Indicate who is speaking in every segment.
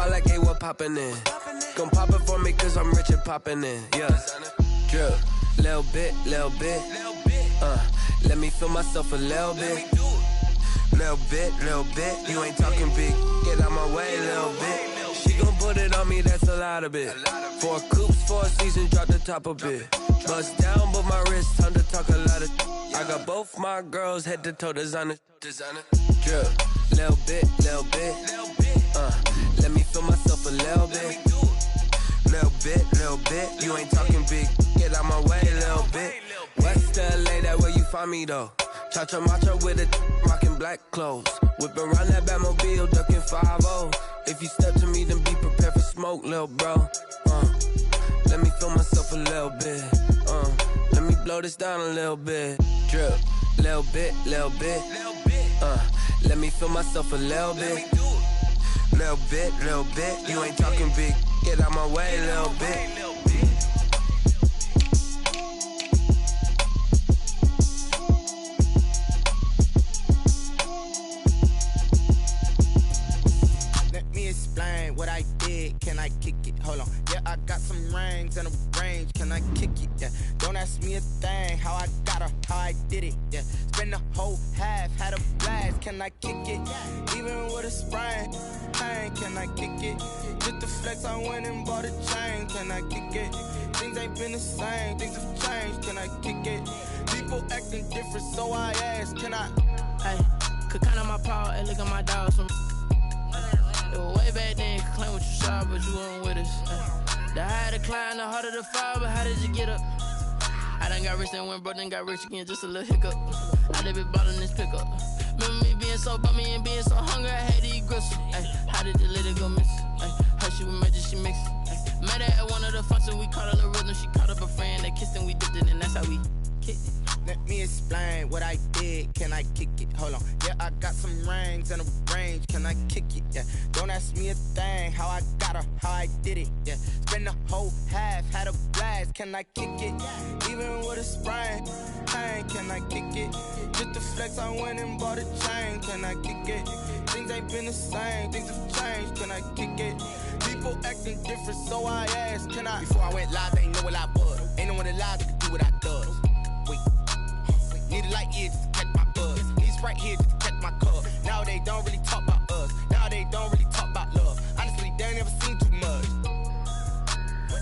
Speaker 1: spot like, hey, what poppin' in? Gon' pop it for me cause I'm rich and poppin' in, yeah. Drip, little bit, let me feel myself a little bit. Little bit, you ain't talking big, get out my way, little bit. She gon' put it on me, that's a lot of it. 4 coops, 4 seasons, drop the top a bit. Bust down, but my wrist, time to talk a lot of. I got both my girls head to toe designer. Drip, little bit, let me feel myself a little bit. Little bit, you ain't talking big, get out my way, little bit. West LA, that where you find me though. Cha-cha matcha with it, rockin' black clothes. Whippin' around that Batmobile, duckin' 5-0. If you step to me, then be prepared for smoke, lil' bro. Let me feel myself a little bit. Let me blow this down a little bit. Drip, little bit. Let me feel myself a little bit. Little bit, you ain't talking big. Get out my way, little bit.
Speaker 2: Explain what I did, can I kick it? Hold on, yeah, I got some rings and a range, can I kick it? Yeah, don't ask me a thing, how I got her, how I did it, yeah. Spend the whole half, had a blast, can I kick it? Even with a sprain, pain, can I kick it? Just the flex, I went and bought a chain, can I kick it? Things ain't been the same, things have changed, can I kick it? People acting different, so I ask, can I?
Speaker 3: Hey, could count on my power, and look at my dogs from. It was way back then, you could claim what you saw, but you weren't with us. The higher the climb, the harder the fall, but how did you get up? I done got rich, then went broke, then got rich again, just a little hiccup. I done been bought in this pickup. Remember me being so bummy and being so hungry, I had to eat gristle. How did the little go miss? Her she was magic, she mixed. Met her at one of the functions, we caught a little rhythm, she caught up a friend, they kissed and we dipped it, and that's how we kicked it.
Speaker 2: Let me explain what I did, can I kick it? Hold on, yeah, I got some rings and a range, can I kick it? Yeah, don't ask me a thing, how I got her, how I did it? Yeah, spend the whole half, had a blast, can I kick it? Even with a sprain, pain, can I kick it? Just the flex, I went and bought a chain, can I kick it? Things ain't been the same, things have changed, can I kick it? People acting different, so I asked, can I? Before I went live, they ain't know what I was. Ain't no one alive that could do what I does. Need a light year just to catch my buzz. Need Sprite here just to catch my cup. Now they don't really talk about us. Now they don't really talk about love. Honestly, they ain't never seen too much.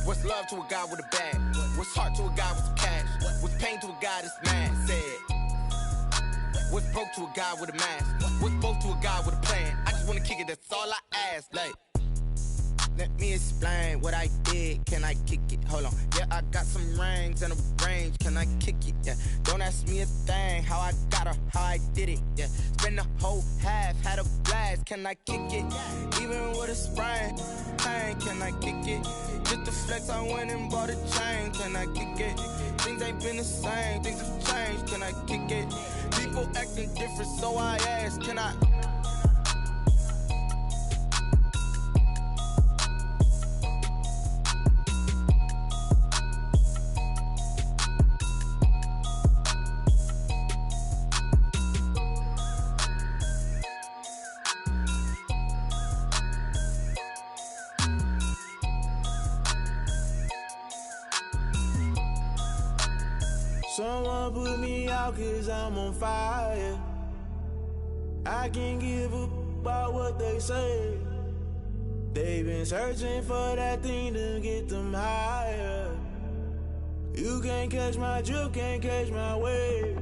Speaker 2: What's love to a guy with a bag? What's heart to a guy with some cash? What's pain to a guy that's mad? Said. What's broke to a guy with a mask? What's both to a guy with a plan? I just wanna kick it, that's all I ask. Like, let me explain what I did, can I kick it? Hold on, yeah, I got some rings and a range, can I kick it? Yeah, don't ask me a thing, how I got her, how I did it? Yeah, spend the whole half, had a blast, can I kick it? Even with a sprain, pain, can I kick it? Just the flex, I went and bought a chain, can I kick it? Things ain't been the same, things have changed, can I kick it? People acting different, so I ask, can I?
Speaker 4: Someone put me out cause I'm on fire. I can't give a about what they say. They've been searching for that thing to get them higher. You can't catch my drift, can't catch my wave.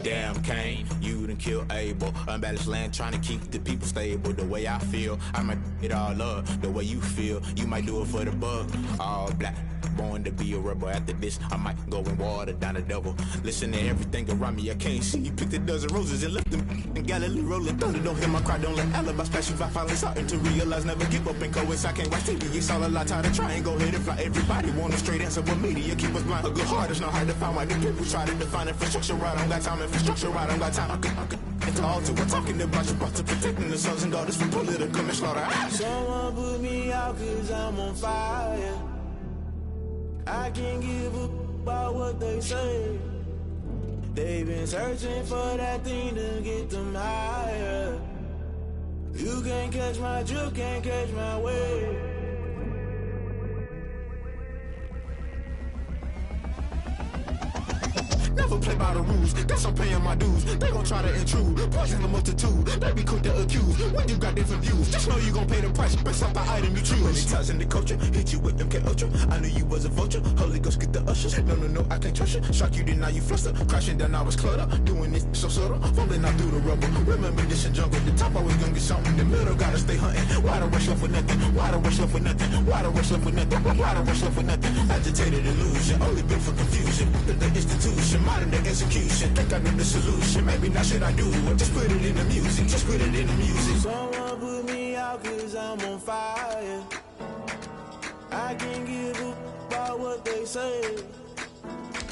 Speaker 5: Damn Kane, you done killed Abel. Unbalanced land trying to keep the people stable. The way I feel, I might it all up. The way you feel, you might do it for the buck. All black, born to be a rebel. After this, I might go and water down the devil. Listen to everything around me, I can't see. Picked a dozen roses and left them in Galilee rolling thunder. Don't hear my cry, don't let alibis pass you by. Finally starting to realize, never give up and coincide. Can't watch TV, it's all a lot. Tired of trying, go ahead and fly. Everybody want a straight answer, but media keep us blind. A good heart is not hard to find. Why the people try to define infrastructure right? I don't got time, infrastructure right, I don't got time. I could into altar. We're talking about you, about to protecting the sons and daughters from political and slaughter.
Speaker 4: Someone put me out cause I'm on fire. I can't give a about what they say. They've been searching for that thing to get them higher. You You can't catch my drift, can't catch my wave.
Speaker 5: Never play by the rules, guess I'm paying my dues. They gon' try to intrude, poison the multitude. They be quick to accuse when you got different views. Just know you gon' pay the price based off the item you choose. Many times in the culture, hit you with MK Ultra. I knew you was a vulture, Holy Ghost get the ushers. No, I can't trust you. Shock you, then now you fluster. Crashing down, I was cluttered. Doing this so subtle, falling out through the rubble. Remember this in jungle, the top always gonna get something. The middle gotta stay hunting. Why the rush left for nothing? Why the rush left for nothing? Why the rush left for nothing? Why the rush left for nothing? Agitated illusion, only built for confusion. The institution, modern day execution. Think I know the solution. Maybe not should I do it? Just put it in the music. Just put it in the music.
Speaker 4: Someone put me out 'cause I'm on fire. I can't give a about what they say.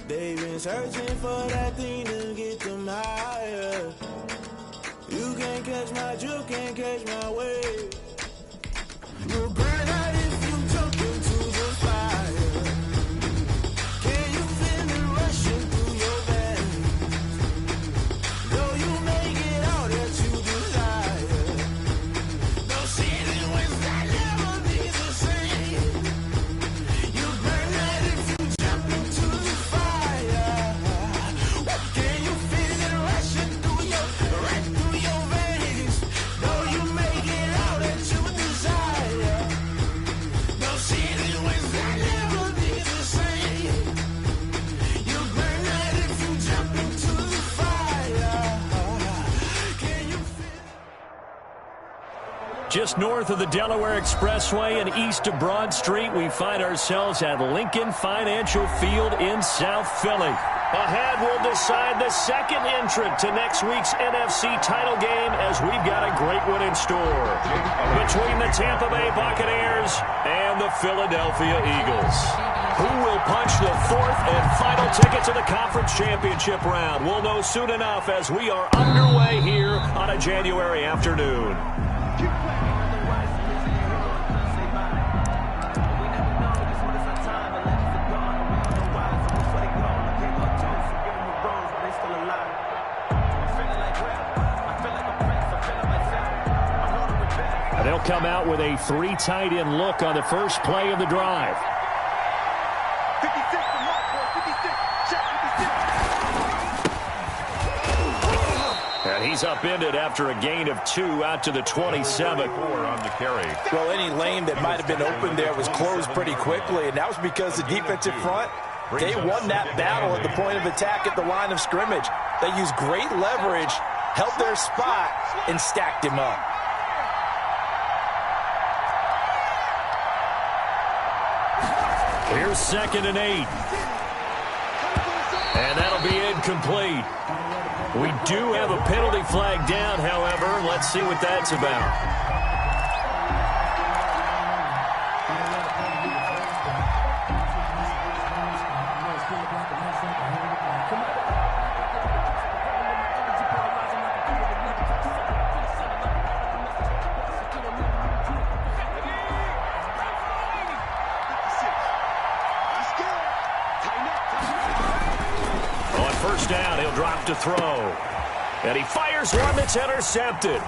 Speaker 4: They've been searching for that thing to get them higher. You can't catch my drift, can't catch my wave. You'll burn out if you jump into the fire. Can you feel it rushing through your veins? Though you make it all that you desire. No season when that never be the same. You burn out if you jump into the fire. Can you feel it rushing through your veins? Though you make it all that you desire. No season when that never be the same. You burn out if you jump into the fire. Can you feel?
Speaker 6: Just north of the Delaware Expressway and east of Broad Street, we find ourselves at Lincoln Financial Field in South Philly. Ahead, we'll decide the second entrant to next week's NFC title game as we've got a great one in store between the Tampa Bay Buccaneers and the Philadelphia Eagles. Who will punch the fourth and final ticket to the conference championship round? We'll know soon enough as we are underway here on a January afternoon. They'll come out with a three tight end look on the first play of the drive.
Speaker 7: 56 to mark, boy, 56. Check 56.
Speaker 6: And he's upended after a gain of 2 out to the 27.
Speaker 8: On the carry.
Speaker 9: Well, any lane that might have been open there was closed pretty quickly, and that was because the defensive front, they won that battle at the point of attack at the line of scrimmage. They used great leverage, held their spot, and stacked him up.
Speaker 6: Here's 2nd and 8. And that'll be incomplete. We do have a penalty flag down, however. Let's see what that's about. Down, he'll drop to throw. And he fires one that's intercepted.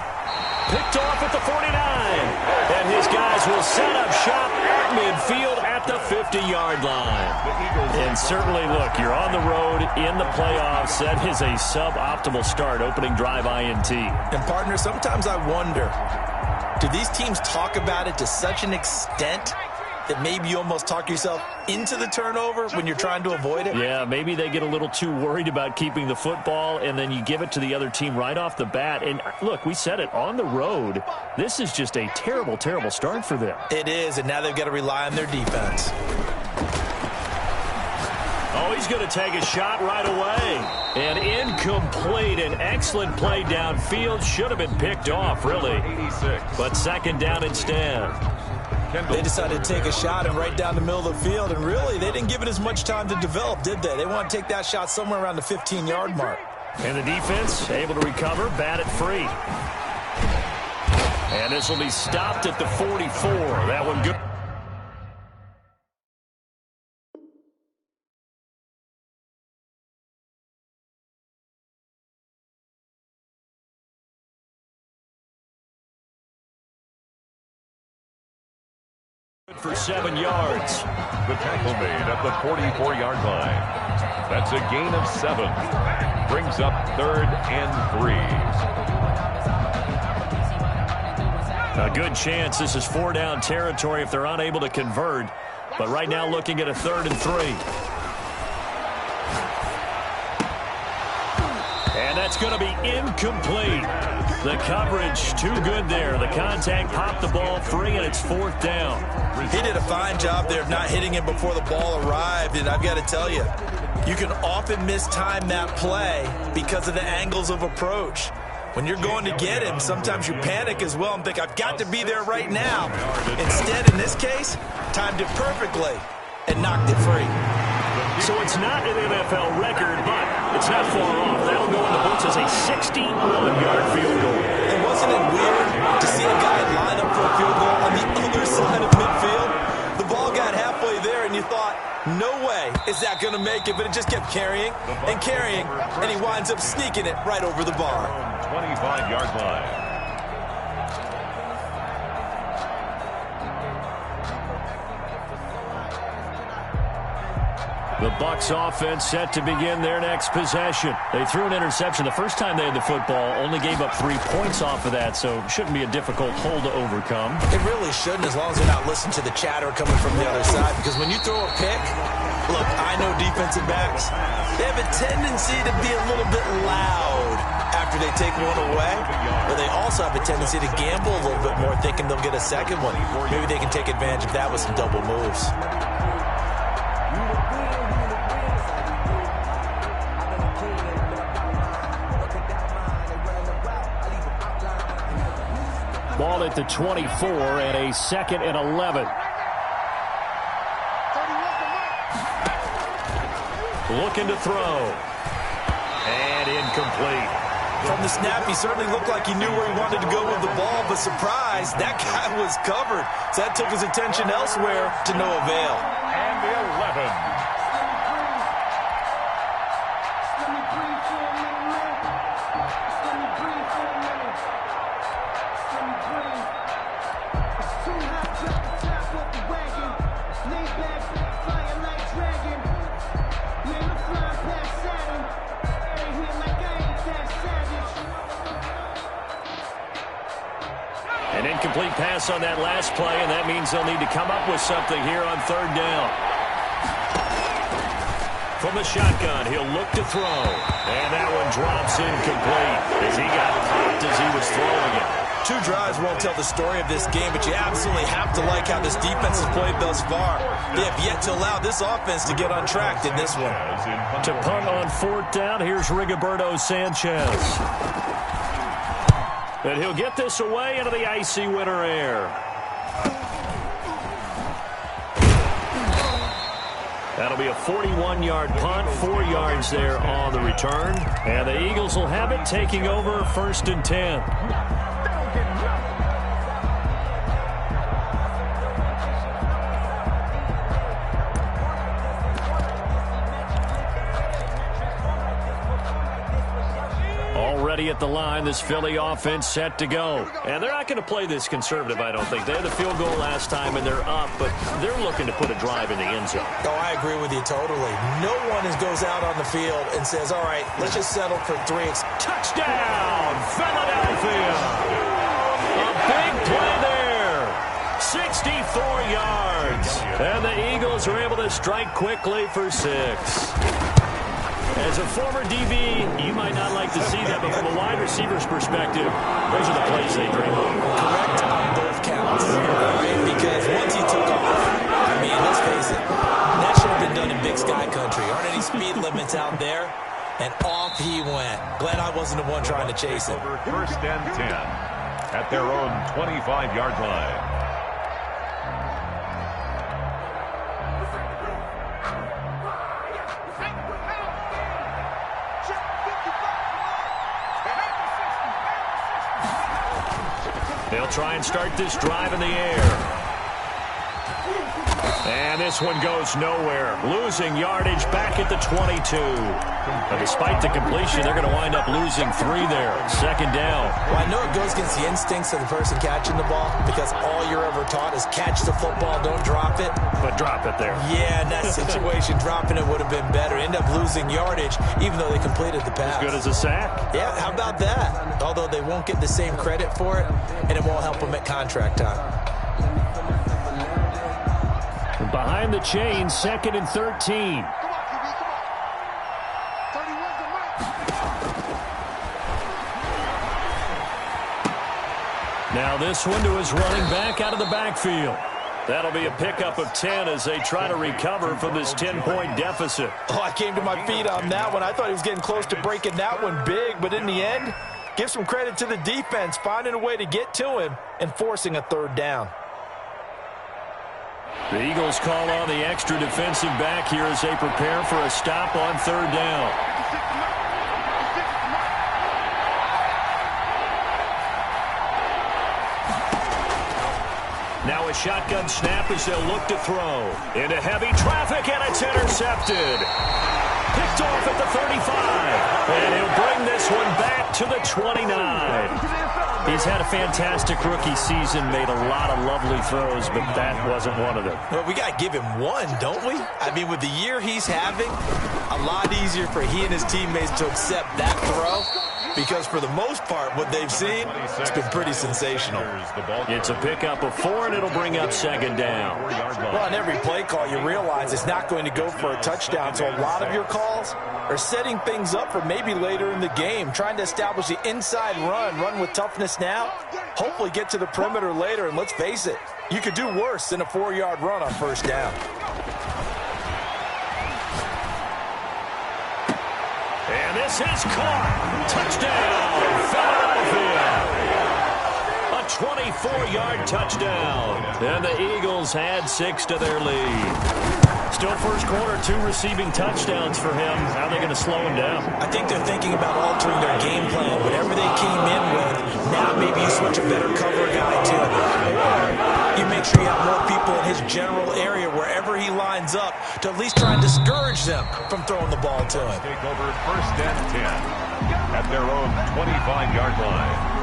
Speaker 6: Picked off at the 49. And his guys will set up shop at midfield at the 50-yard line. And certainly, look, you're on the road in the playoffs. That is a suboptimal start, opening drive INT.
Speaker 9: And, partner, sometimes I wonder, do these teams talk about it to such an extent that maybe you almost talk yourself into the turnover when you're trying to avoid it?
Speaker 6: Yeah, maybe they get a little too worried about keeping the football, and then you give it to the other team right off the bat. And, look, we said it, on the road, this is just a terrible, terrible start for them.
Speaker 9: It is, and now they've got to rely on their defense.
Speaker 6: Oh, he's going to take a shot right away. And incomplete. An excellent play downfield. Should have been picked off, really. But 2nd down instead.
Speaker 9: They decided to take a shot and right down the middle of the field, and really, they didn't give it as much time to develop, did they? They want to take that shot somewhere around the 15-yard mark.
Speaker 6: And the defense able to recover, bat it free. And this will be stopped at the 44. That one good. For 7 yards.
Speaker 8: The tackle made at the 44-yard line. That's a gain of 7. Brings up 3rd and 3.
Speaker 6: A good chance this is 4-down territory if they're unable to convert. But right now looking at a 3rd and 3. And that's going to be incomplete. The coverage too good there. The contact popped the ball free, and it's 4th down.
Speaker 9: He did a fine job there of not hitting him before the ball arrived, and I've got to tell you, you can often mistime that play because of the angles of approach. When you're going to get him, sometimes you panic as well and think, I've got to be there right now. Instead, in this case, timed it perfectly and knocked it free.
Speaker 6: So it's not an NFL record, but it's not far off. That'll go in the books as a 61-yard field goal.
Speaker 9: And wasn't it weird to see a guy line up for a field goal on the other side of midfield? The ball got halfway there, and you thought, no way is that going to make it, but it just kept carrying and carrying, and he winds up sneaking it right over the bar.
Speaker 8: 25-yard line.
Speaker 6: The Bucs offense set to begin their next possession. They threw an interception the first time they had the football, only gave up 3 points off of that, so shouldn't be a difficult hole to overcome.
Speaker 9: It really shouldn't, as long as they're not listening to the chatter coming from the other side, because when you throw a pick, look, I know defensive backs, they have a tendency to be a little bit loud after they take one away, but they also have a tendency to gamble a little bit more, thinking they'll get a second one. Maybe they can take advantage of that with some double moves.
Speaker 6: Ball at the 24 and a 2nd and 11. Looking to throw. And incomplete.
Speaker 9: From the snap, he certainly looked like he knew where he wanted to go with the ball, but surprise, that guy was covered. So that took his attention elsewhere to no avail.
Speaker 8: And the 11.
Speaker 6: An incomplete pass on that last play, and that means they'll need to come up with something here on 3rd down. From the shotgun, he'll look to throw. And that one drops incomplete as he got popped as he was throwing it.
Speaker 9: 2 drives won't tell the story of this game, but you absolutely have to like how this defense has played thus far. They have yet to allow this offense to get on track in this one.
Speaker 6: To punt on 4th down, here's Rigoberto Sanchez. And he'll get this away into the icy winter air. That'll be a 41-yard punt, 4 yards there on the return. And the Eagles will have it, taking over 1st and 10. At the line, this Philly offense set to go. And they're not going to play this conservative, I don't think. They had the field goal last time, and they're up, but they're looking to put a drive in the end zone.
Speaker 9: Oh, I agree with you totally. No one goes out on the field and says, all right, let's just settle for 3.
Speaker 6: Touchdown, Philadelphia! A big play there. 64 yards. And the Eagles are able to strike quickly for 6. As a former DB, you might not like to see that, but from a wide receiver's perspective, those are the plays they dream of.
Speaker 9: Correct on both counts, right? Because once he took off, I mean, let's face it, that should have been done in Big Sky Country. Aren't any speed limits out there? And off he went. Glad I wasn't the one trying to chase him.
Speaker 8: 1st and 10 at their own 25-yard line. They'll try and start this drive in the air.
Speaker 6: And this one goes nowhere. Losing yardage back at the 22. But despite the completion, they're going to wind up losing 3 there. Second down.
Speaker 9: Well, I know it goes against the instincts of the person catching the ball because all you're ever taught is catch the football, don't drop it.
Speaker 6: But drop it there.
Speaker 9: Yeah, in that situation, dropping it would have been better. End up losing yardage, even though they completed the pass.
Speaker 6: As good as a sack.
Speaker 9: Yeah, how about that? Although they won't get the same credit for it, and it won't help them at contract time.
Speaker 6: Behind the chain, 2nd and 13. Now this one to his running back out of the backfield. That'll be a pickup of 10 as they try to recover from this 10-point deficit.
Speaker 9: Oh, I came to my feet on that one. I thought he was getting close to breaking that one big, but in the end, give some credit to the defense, finding a way to get to him and forcing a 3rd down.
Speaker 6: The Eagles call on the extra defensive back here as they prepare for a stop on 3rd down. Now a shotgun snap as they'll look to throw. Into heavy traffic, and it's intercepted. Picked off at the 35. And he'll bring this one back to the 29. He's had a fantastic rookie season, made a lot of lovely throws, but that wasn't one of them.
Speaker 9: Well, we got to give him one, don't we? I mean, with the year he's having, a lot easier for he and his teammates to accept that throw because for the most part, what they've seen, it's been pretty sensational.
Speaker 6: It's a pickup of 4, and it'll bring up 2nd down.
Speaker 9: Well, on every play call, you realize it's not going to go for a touchdown, so a lot of your calls are setting things up for maybe later in the game, trying to establish the inside run with toughness now, hopefully get to the perimeter later, and let's face it, you could do worse than a 4-yard run on 1st down.
Speaker 6: And this is caught. Touchdown, Philadelphia. A 24-yard touchdown. And the Eagles add 6 to their lead. Still first quarter, 2 receiving touchdowns for him. How are they going to slow him down?
Speaker 9: I think they're thinking about altering their game plan. Whatever they came in with, now maybe you switch a better cover guy to it. Or you make sure you have more people in his general area wherever he lines up to at least try and discourage them from throwing the ball to him.
Speaker 8: Take over 1st and 10 at their own 25-yard line.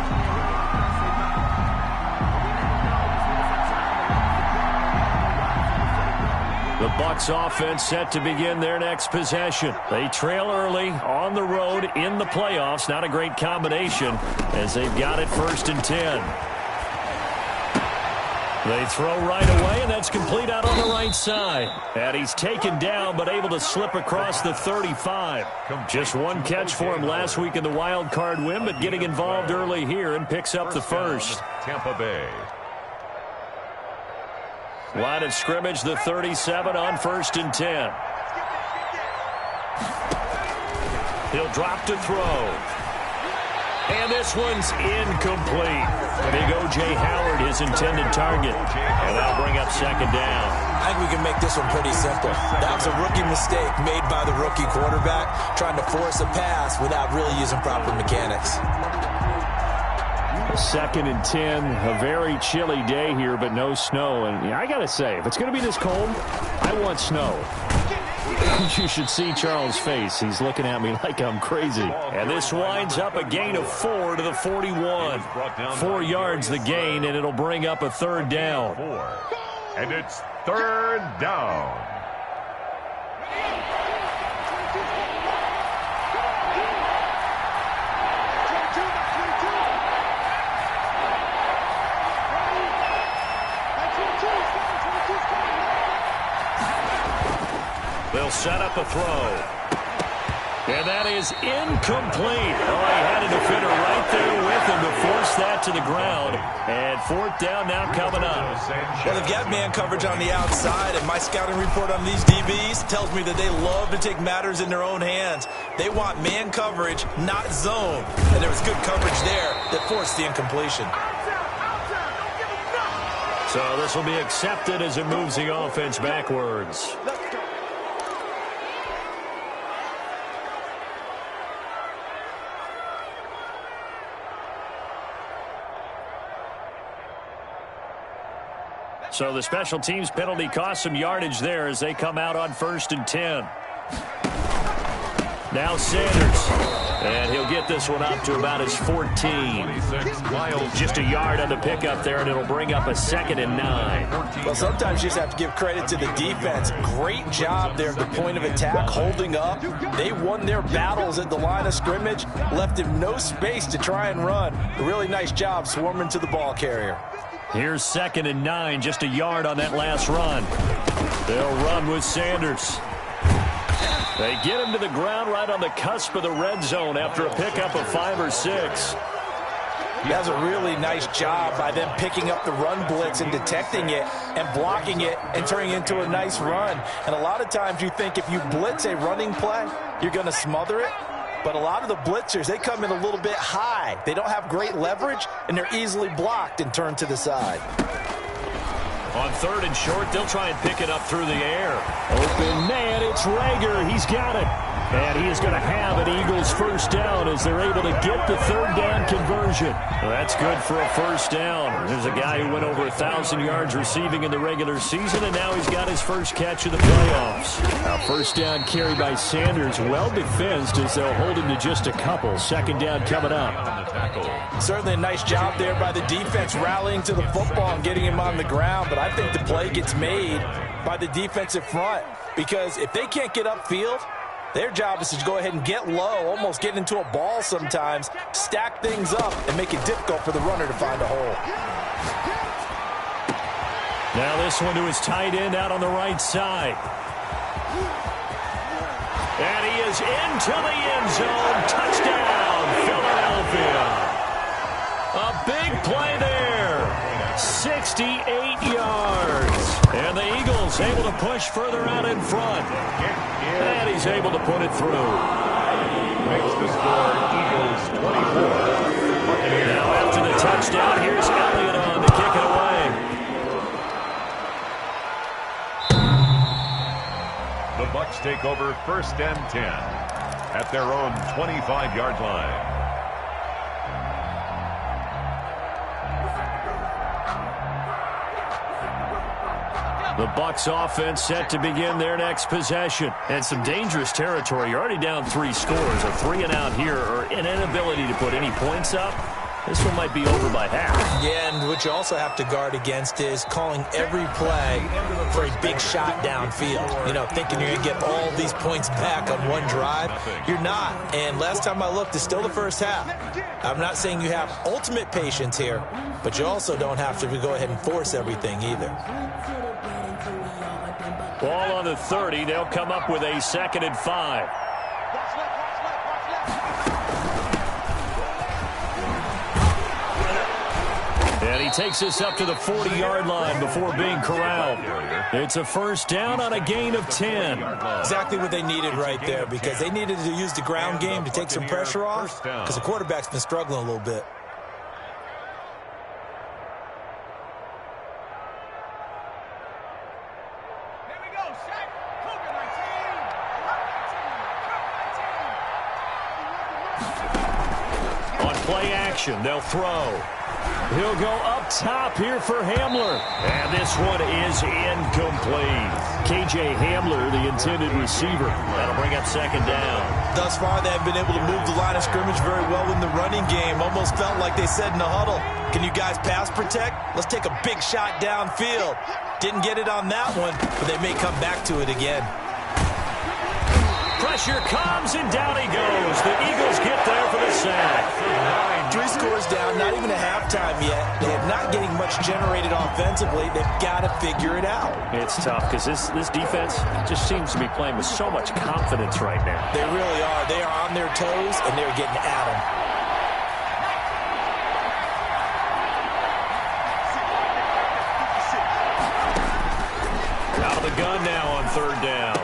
Speaker 6: The Bucs offense set to begin their next possession. They trail early on the road in the playoffs. Not a great combination as they've got it 1st and 10. They throw right away, and that's complete out on the right side. And he's taken down, but able to slip across the 35. Just 1 catch for him last week in the wild card win, but getting involved early here and picks up the 1st.
Speaker 8: Tampa Bay.
Speaker 6: Line of scrimmage, the 37 on 1st and 10. He'll drop to throw. And this one's incomplete. Big O.J. Howard, his intended target. And that'll bring up 2nd down.
Speaker 9: I think we can make this one pretty simple. That was a rookie mistake made by the rookie quarterback, trying to force a pass without really using proper mechanics.
Speaker 6: 2nd and 10, a very chilly day here, but no snow. And I got to say, if it's going to be this cold, I want snow. You should see Charles' face. He's looking at me like I'm crazy. And this winds up a gain of 4 to the 41. 4 yards the gain, and it'll bring up a 3rd down.
Speaker 8: And it's 3rd down.
Speaker 6: They'll set up a throw. And that is incomplete. Oh, he had a defender right there with him to force that to the ground. And 4th down now coming up.
Speaker 9: Well, they've got man coverage on the outside, and my scouting report on these DBs tells me that they love to take matters in their own hands. They want man coverage, not zone. And there was good coverage there that forced the incompletion.
Speaker 6: So this will be accepted as it moves the offense backwards. So the special teams penalty cost some yardage there as they come out on 1st and 10. Now Sanders. And he'll get this one up to about his 14. Just a yard on the pickup there, and it'll bring up a 2nd and 9.
Speaker 9: Well, sometimes you just have to give credit to the defense. Great job there at the point of attack, holding up. They won their battles at the line of scrimmage, left him no space to try and run. A really nice job swarming to the ball carrier.
Speaker 6: Here's 2nd and 9, just a yard on that last run. They'll run with Sanders. They get him to the ground right on the cusp of the red zone after a pickup of 5 or 6.
Speaker 9: That's a really nice job by them picking up the run blitz and detecting it and blocking it and turning it into a nice run. And a lot of times you think if you blitz a running play, you're going to smother it. But a lot of the blitzers, they come in a little bit high. They don't have great leverage, and they're easily blocked and turned to the side.
Speaker 6: On 3rd and short, they'll try and pick it up through the air. Open man, it's Rager. He's got it. And he is going to have an Eagles first down as they're able to get the 3rd down conversion. Well, that's good for a first down. There's a guy who went over 1,000 yards receiving in the regular season, and now he's got his first catch of the playoffs. Now, first down carry by Sanders, well defensed as they'll hold him to just a couple. 2nd down coming up.
Speaker 9: Certainly a nice job there by the defense rallying to the football and getting him on the ground, but I think the play gets made by the defensive front because if they can't get upfield, their job is to go ahead and get low, almost get into a ball sometimes, stack things up, and make it difficult for the runner to find a hole.
Speaker 6: Now this one to his tight end out on the right side. And he is into the end zone. Touchdown, Philadelphia. A big play there. 68 yards. And the Eagles able to push further out in front. And he's able to put it through.
Speaker 8: Makes the score Eagles 24.
Speaker 6: Now after the touchdown, here's Elliott on to kick it away.
Speaker 8: The Bucs take over 1st and 10 at their own 25-yard line.
Speaker 6: The Bucs offense set to begin their next possession. And some dangerous territory. You're already down 3 scores. A 3 and out here or an inability to put any points up. This one might be over by half.
Speaker 9: Yeah, and what you also have to guard against is calling every play for a big shot downfield. You know, thinking you're going to get all these points back on one drive. You're not. And last time I looked, it's still the first half. I'm not saying you have ultimate patience here, but you also don't have to go ahead and force everything either.
Speaker 6: Ball on the 30. They'll come up with a 2nd and 5. And he takes this up to the 40-yard line before being corralled. It's a first down on a gain of 10.
Speaker 9: Exactly what they needed right there because they needed to use the ground game to take some pressure off because the quarterback's been struggling a little bit.
Speaker 6: Play action. They'll throw. He'll go up top here for Hamler. And this one is incomplete. KJ Hamler, the intended receiver. That'll bring up 2nd down.
Speaker 9: Thus far, they have been able to move the line of scrimmage very well in the running game. Almost felt like they said in the huddle, can you guys pass protect? Let's take a big shot downfield. Didn't get it on that one, but they may come back to it again.
Speaker 6: Pressure comes, and down he goes. The Eagles get there for the sack.
Speaker 9: 3 scores down, not even a halftime yet. They're not getting much generated offensively. They've got to figure it out.
Speaker 6: It's tough because this defense just seems to be playing with so much confidence right now.
Speaker 9: They really are. They are on their toes, and they're getting at them.
Speaker 6: Out of the gun now on 3rd down.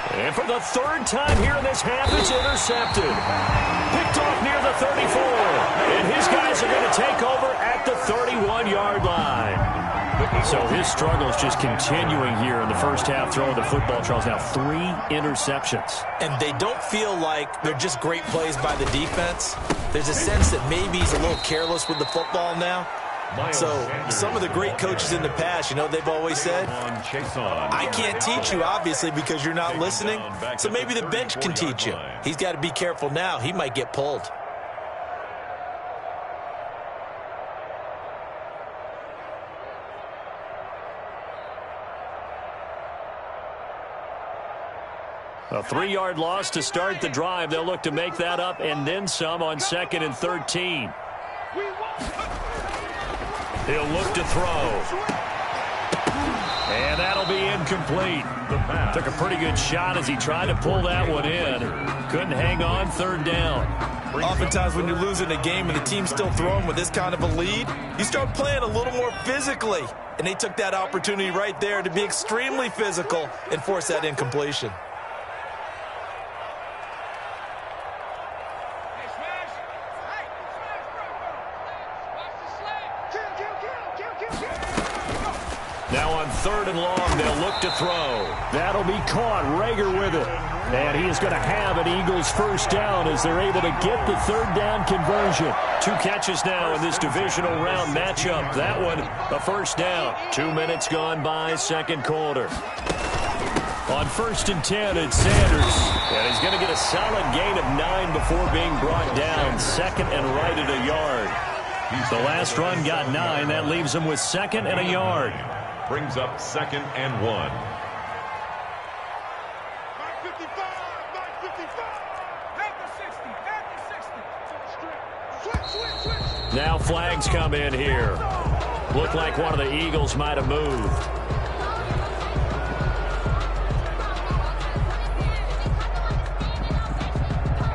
Speaker 6: And for the 3rd time here in this half, it's intercepted. Picked off near the 34. And his guys are going to take over at the 31-yard line. So his struggles just continuing here in the first half, throwing the football. Charles, now 3 interceptions.
Speaker 9: And they don't feel like they're just great plays by the defense. There's a sense that maybe he's a little careless with the football now. So some of the great coaches in the past, you know, they've always said, I can't teach you, obviously, because you're not listening. So maybe the bench can teach you. He's got to be careful now. He might get pulled.
Speaker 6: A 3-yard loss to start the drive. They'll look to make that up and then some on 2nd and 13. He'll look to throw. And that'll be incomplete. Took a pretty good shot as he tried to pull that one in. Couldn't hang on, 3rd down.
Speaker 9: Oftentimes when you're losing a game and the team's still throwing with this kind of a lead, you start playing a little more physically. And they took that opportunity right there to be extremely physical and force that incompletion.
Speaker 6: Now on 3rd and long, they'll look to throw. That'll be caught. Rager with it. And he is going to have an Eagles first down as they're able to get the 3rd down conversion. 2 catches now in this divisional round matchup. That one, a first down. 2 minutes gone by, 2nd quarter. On 1st and 10, it's Sanders. And he's going to get a solid gain of 9 before being brought down. 2nd and right at a yard. The last run got 9. That leaves him with 2nd and a yard.
Speaker 8: Brings up 2nd and 1.
Speaker 6: Now flags come in here. Looked like one of the Eagles might have moved.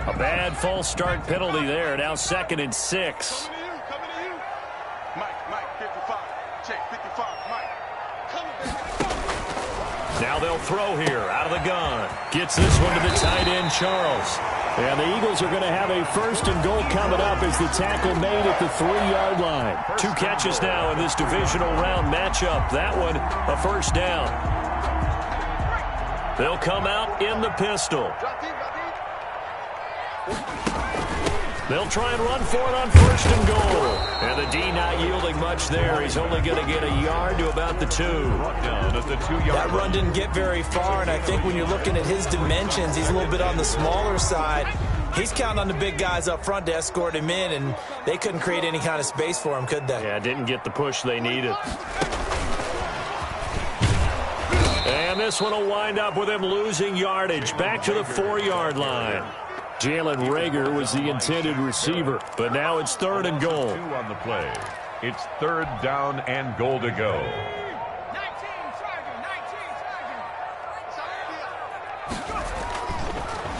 Speaker 6: A bad false start penalty there. Now 2nd and 6. Now they'll throw here out of the gun. Gets this one to the tight end, Charles. And the Eagles are going to have a 1st and goal coming up as the tackle made at the 3-yard line. 2 catches now in this divisional round matchup. That one, a first down. They'll come out in the pistol. They'll try and run for it on 1st and goal. And the D not yielding much there. He's only going to get a yard to about the 2.
Speaker 9: That run didn't get very far, and I think when you're looking at his dimensions, he's a little bit on the smaller side. He's counting on the big guys up front to escort him in, and they couldn't create any kind of space for him, could they?
Speaker 6: Yeah, didn't get the push they needed. And this one will wind up with him losing yardage. Back to the 4-yard line. Jalen Rager was the intended receiver, but now it's 3rd and goal.
Speaker 8: 2 on the play. It's 3rd down and goal to go.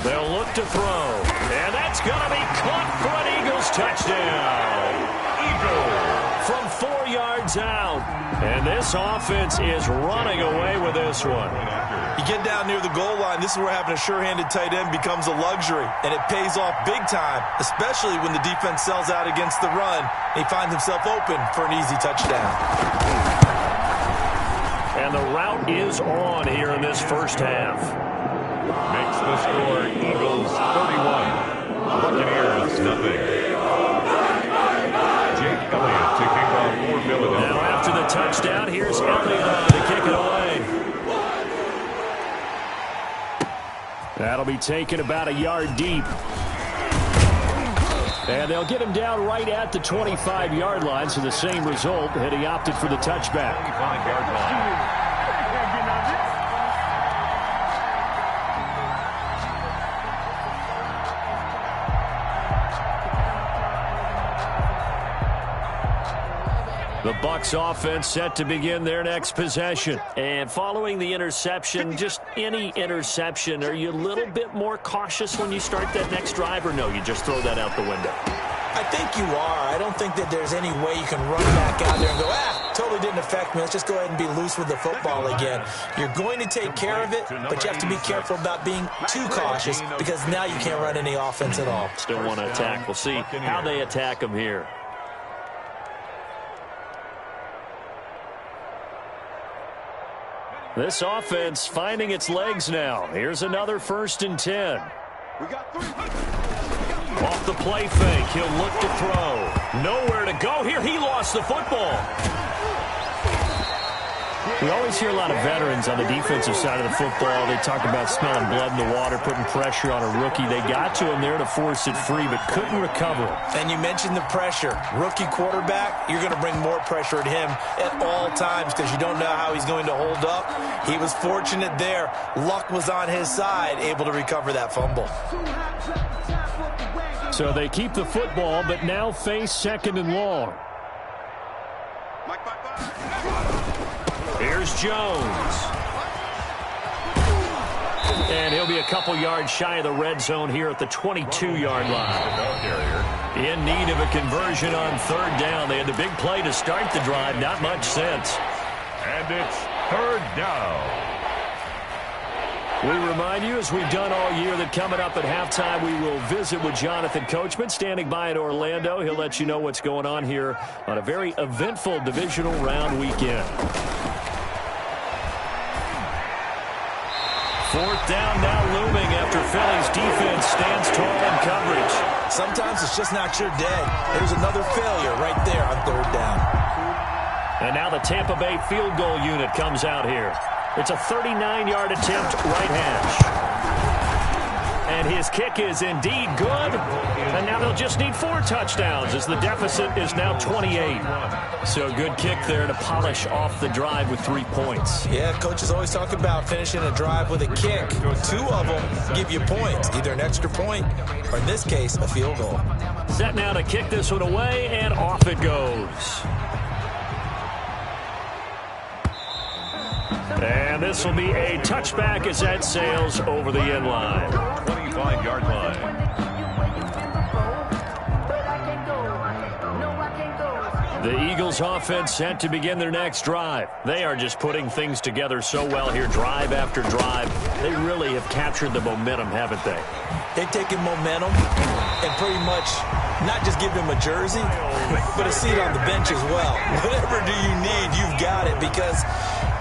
Speaker 6: They'll look to throw, and that's going to be caught for an Eagles touchdown. Eagles from 4 yards out, and this offense is running away with this one.
Speaker 9: You get down near the goal line, this is where having a sure-handed tight end becomes a luxury, and it pays off big time, especially when the defense sells out against the run. He finds himself open for an easy touchdown.
Speaker 6: And the route is on here in this first half.
Speaker 8: Makes the score Eagles 31, Buccaneers nothing. Jake Elliott to kick off for Philadelphia.
Speaker 6: Now after the touchdown, here's Elliott to kick it away. That'll be taken about a yard deep. And they'll get him down right at the 25-yard line, so the same result had he opted for the touchback.
Speaker 8: 25-yard line.
Speaker 6: The Bucs offense set to begin their next possession. And following the interception, just any interception, are you a little bit more cautious when you start that next drive, or no, you just throw that out the window?
Speaker 9: I think you are. I don't think that there's any way you can run back out there and go, totally didn't affect me. Let's just go ahead and be loose with the football again. You're going to take care of it, but you have to be careful about being too cautious because now you can't run any offense at all.
Speaker 6: Still want to attack. We'll see how they attack him here. This offense finding its legs now. Here's another 1st and 10. Off the play fake, he'll look to throw. Nowhere to go here. He lost the football. We always hear a lot of veterans on the defensive side of the football. They talk about smelling blood in the water, putting pressure on a rookie. They got to him there to force it free, but couldn't recover.
Speaker 9: And you mentioned the pressure. Rookie quarterback, you're going to bring more pressure at him at all times because you don't know how he's going to hold up. He was fortunate there. Luck was on his side, able to recover that fumble.
Speaker 6: So they keep the football, but now face 2nd and long. Here's Jones. And he'll be a couple yards shy of the red zone here at the 22-yard line. In need of a conversion on 3rd down. They had the big play to start the drive. Not much sense.
Speaker 8: And it's 3rd down.
Speaker 6: We remind you, as we've done all year, that coming up at halftime, we will visit with Jonathan Coachman, standing by in Orlando. He'll let you know what's going on here on a very eventful divisional round weekend. 4th down now looming after Philly's defense stands tall in coverage.
Speaker 9: Sometimes it's just not your day. There's another failure right there on 3rd down.
Speaker 6: And now the Tampa Bay field goal unit comes out here. It's a 39-yard attempt, right hash. And his kick is indeed good. And now they'll just need 4 touchdowns as the deficit is now 28. So good kick there to polish off the drive with 3 points.
Speaker 9: Yeah, coaches always talk about finishing a drive with a kick. 2 of them give you points, either an extra point or, in this case, a field goal.
Speaker 6: Set now to kick this one away, and off it goes. And this will be a touchback as that sails over the end line.
Speaker 8: 25-yard line.
Speaker 6: The Eagles offense set to begin their next drive. They are just putting things together so well here, drive after drive. They really have captured the momentum, haven't they?
Speaker 9: They've taken momentum and pretty much not just give them a jersey, but a seat on the bench as well. Whatever do you need, you've got it, because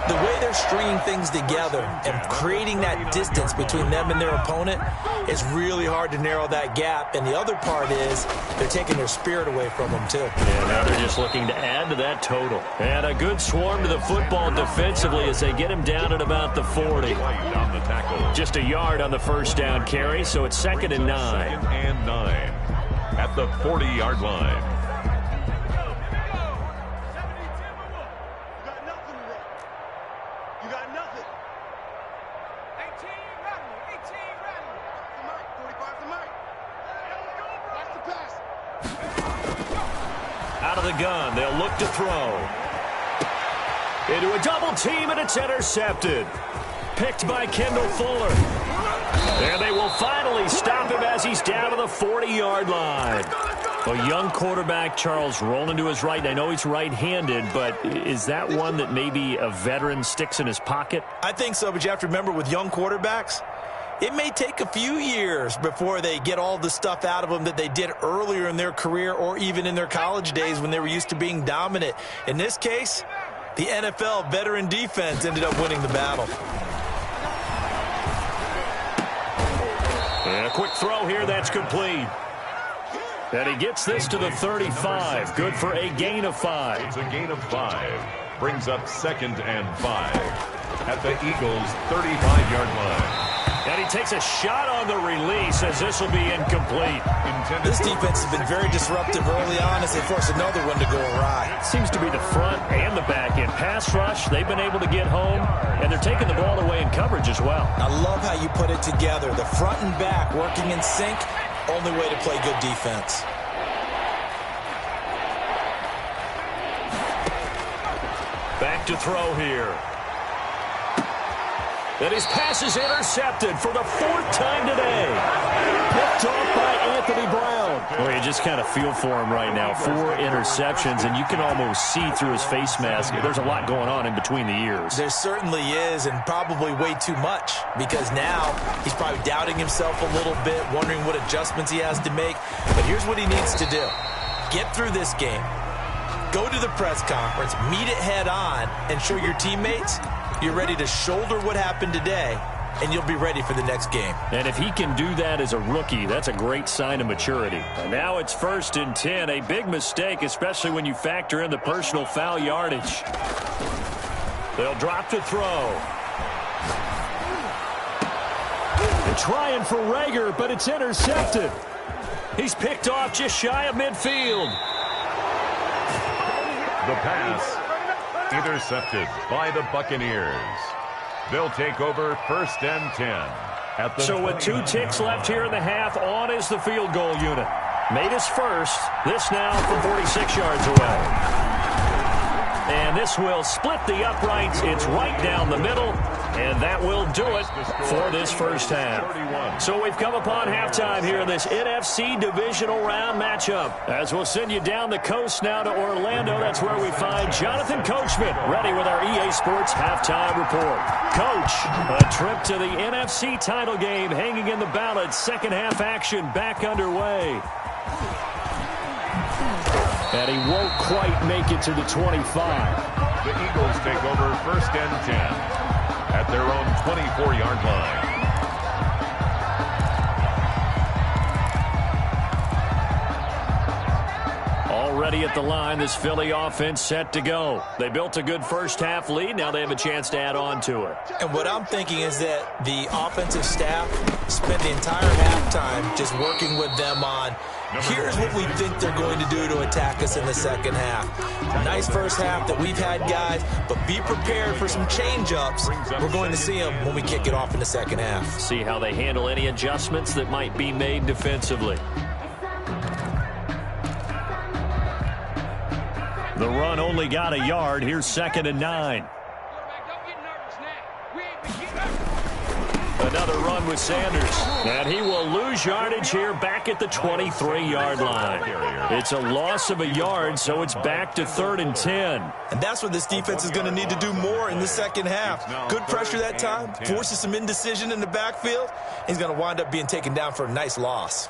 Speaker 9: the way they're stringing things together and creating that distance between them and their opponent is really hard to narrow that gap. And the other part is they're taking their spirit away from them, too.
Speaker 6: Yeah, now they're just looking to add to that total. And a good swarm to the football defensively as they get him down at about the 40. Just a yard on the first down carry, so it's 2nd and 9.
Speaker 8: 2nd and 9 at the 40-yard line.
Speaker 6: Out of the gun, they'll look to throw. Into a double team, and it's intercepted. Picked by Kendall Fuller. And they will finally stop him as he's down to the 40-yard line. A young quarterback, Charles, rolling to his right. I know he's right-handed, but is that one that maybe a veteran sticks in his pocket?
Speaker 9: I think so, but you have to remember with young quarterbacks, it may take a few years before they get all the stuff out of them that they did earlier in their career or even in their college days when they were used to being dominant. In this case, the NFL veteran defense ended up winning the battle.
Speaker 6: And a quick throw here, that's complete. And he gets this to the 35. Good for a gain of 5.
Speaker 8: It's a gain of 5. Brings up 2nd and 5 at the Eagles' 35-yard line.
Speaker 6: And he takes a shot on the release as this will be incomplete.
Speaker 9: This defense has been very disruptive early on as they force another one to go awry.
Speaker 6: Seems to be the front and the back end. Pass rush, they've been able to get home, and they're taking the ball away in coverage as well.
Speaker 9: I love how you put it together. The front and back working in sync, only way to play good defense.
Speaker 6: Back to throw here. And his pass is intercepted for the 4th time today. Picked off by Anthony Brown. Well, you just kind of feel for him right now. 4 interceptions, and you can almost see through his face mask. There's a lot going on in between the ears.
Speaker 9: There certainly is, and probably way too much, because now he's probably doubting himself a little bit, wondering what adjustments he has to make. But here's what he needs to do. Get through this game. Go to the press conference, meet it head on, and show your teammates you're ready to shoulder what happened today and you'll be ready for the next game.
Speaker 6: And if he can do that as a rookie, that's a great sign of maturity. And now it's 1st and 10, a big mistake, especially when you factor in the personal foul yardage. They'll drop to throw. And trying for Rager, but it's intercepted. He's picked off just shy of midfield.
Speaker 8: The pass intercepted by the Buccaneers. They'll take over 1st and 10. So
Speaker 6: with 2 ticks left here in the half, on is the field goal unit. Made his first. This now from 46 yards away. And this will split the uprights. It's right down the middle. And that will do it for this first half. So we've come upon halftime here in this NFC divisional round matchup. As we'll send you down the coast now to Orlando, that's where we find Jonathan Coachman ready with our EA Sports halftime report. Coach, a trip to the NFC title game hanging in the balance. Second half action back underway. And he won't quite make it to the 25.
Speaker 8: The Eagles take over 1st and 10 at their own 24-yard line.
Speaker 6: Already at the line, this Philly offense set to go. They built a good first half lead. Now they have a chance to add on to it.
Speaker 9: And what I'm thinking is that the offensive staff spent the entire halftime just working with them on, here's what we think they're going to do to attack us in the second half. Nice first half that we've had, guys, but be prepared for some change-ups. We're going to see them when we kick it off in the second half.
Speaker 6: See how they handle any adjustments that might be made defensively. The run only got a yard. Here's 2nd and 9. Another run with Sanders. And he will lose yardage here back at the 23-yard line. It's a loss of a yard, so it's back to 3rd and 10.
Speaker 9: And that's what this defense is going to need to do more in the second half. Good pressure that time, forces some indecision in the backfield. He's going to wind up being taken down for a nice loss.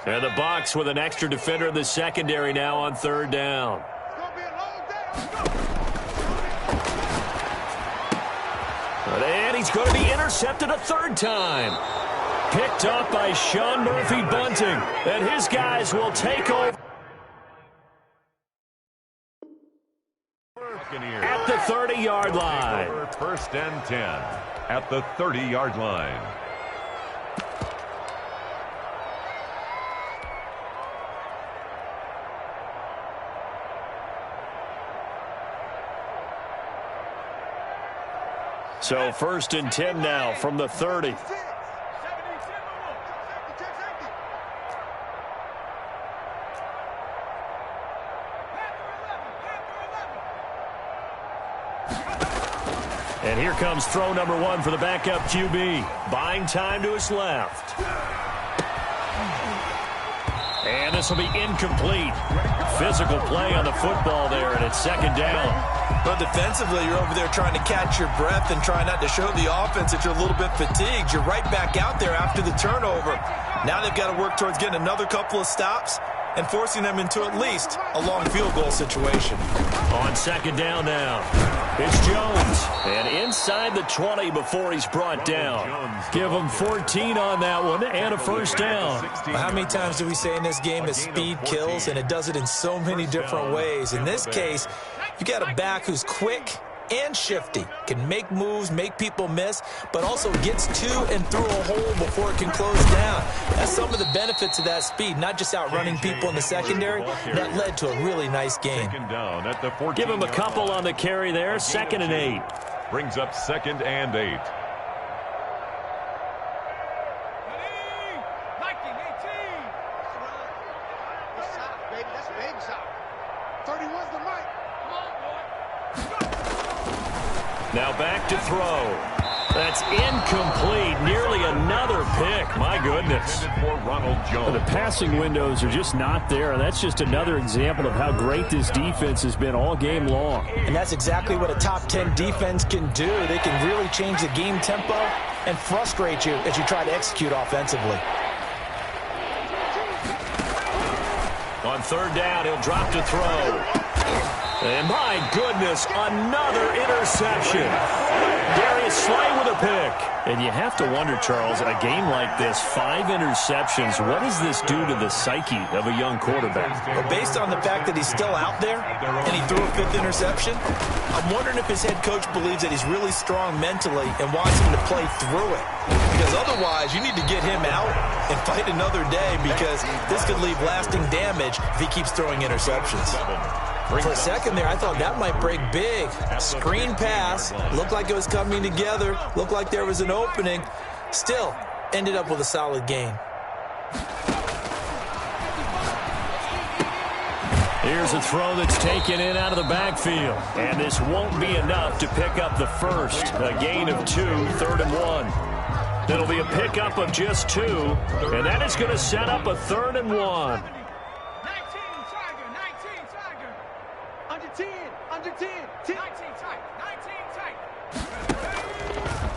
Speaker 6: And the Bucs with an extra defender in the secondary now on 3rd down. And he's going to be intercepted a 3rd time. Picked up by Sean Murphy Bunting. And his guys will take over at the 30-yard line.
Speaker 8: 1st and 10 at the 30-yard line.
Speaker 6: So 1st and 10 now from the 30. And here comes throw number 1 for the backup QB. Buying time to his left. And this will be incomplete. Physical play on the football there, and it's 2nd down.
Speaker 9: But defensively, you're over there trying to catch your breath and try not to show the offense that you're a little bit fatigued. You're right back out there after the turnover. Now they've got to work towards getting another couple of stops and forcing them into at least a long field goal situation.
Speaker 6: On 2nd down now, it's Jones. And inside the 20 before he's brought down. Give him 14 on that one and a 1st down.
Speaker 9: How many times do we say in this game that speed kills, and it does it in so many different ways? In this case, you got a back who's quick and shifty, can make moves, make people miss, but also gets to and through a hole before it can close down. That's some of the benefits of that speed, not just outrunning people in the secondary. That led to a really nice game.
Speaker 6: Give him a couple on the carry there. 2nd and 8.
Speaker 8: Brings up 2nd and 8.
Speaker 6: Now back to throw. That's incomplete. Nearly another pick. My goodness. The passing windows are just not there. And that's just another example of how great this defense has been all game long.
Speaker 9: And that's exactly what a top 10 defense can do. They can really change the game tempo and frustrate you as you try to execute offensively.
Speaker 6: On 3rd down, he'll drop to throw. And my goodness, another interception. Darius Slay with a pick. And you have to wonder, Charles, a game like this, 5 interceptions, what does this do to the psyche of a young quarterback?
Speaker 9: Well, based on the fact that he's still out there and he threw a 5th interception, I'm wondering if his head coach believes that he's really strong mentally and wants him to play through it. Because otherwise, you need to get him out and fight another day, because this could leave lasting damage if he keeps throwing interceptions. For a second there, I thought that might break big. Screen pass, looked like it was coming together, looked like there was an opening. Still, ended up with a solid gain.
Speaker 6: Here's a throw that's taken in out of the backfield. And this won't be enough to pick up the first. A gain of 2, 3rd and 1. It'll be a pickup of just 2, and that is going to set up a 3rd and 1.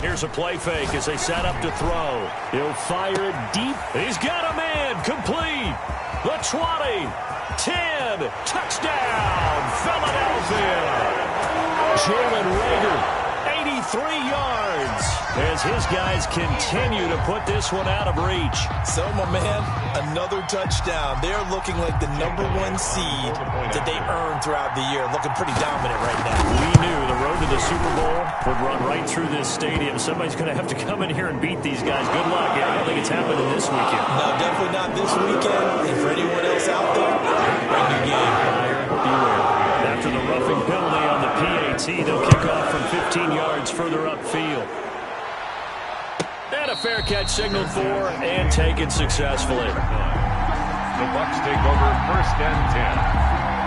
Speaker 6: Here's a play fake as they set up to throw. He'll fire it deep. He's got a man. Complete. The 20. 10. Touchdown. Philadelphia. Jalen Reagor, 83 yards. As his guys continue to put this one out of reach.
Speaker 9: So, my man, another touchdown. They're looking like the #1 seed that they earned throughout the year. Looking pretty dominant right now.
Speaker 6: We knew the road to the Super Bowl would run right through this stadium. Somebody's going to have to come in here and beat these guys. Good luck. I don't think it's happening this weekend.
Speaker 9: No, definitely not this weekend. And for anyone else out there, brand new game.
Speaker 6: Beware. After the roughing penalty on the PAT, they'll kick off from 15 yards further upfield. And a fair catch signaled for and taken successfully.
Speaker 8: The Bucs take over 1st and 10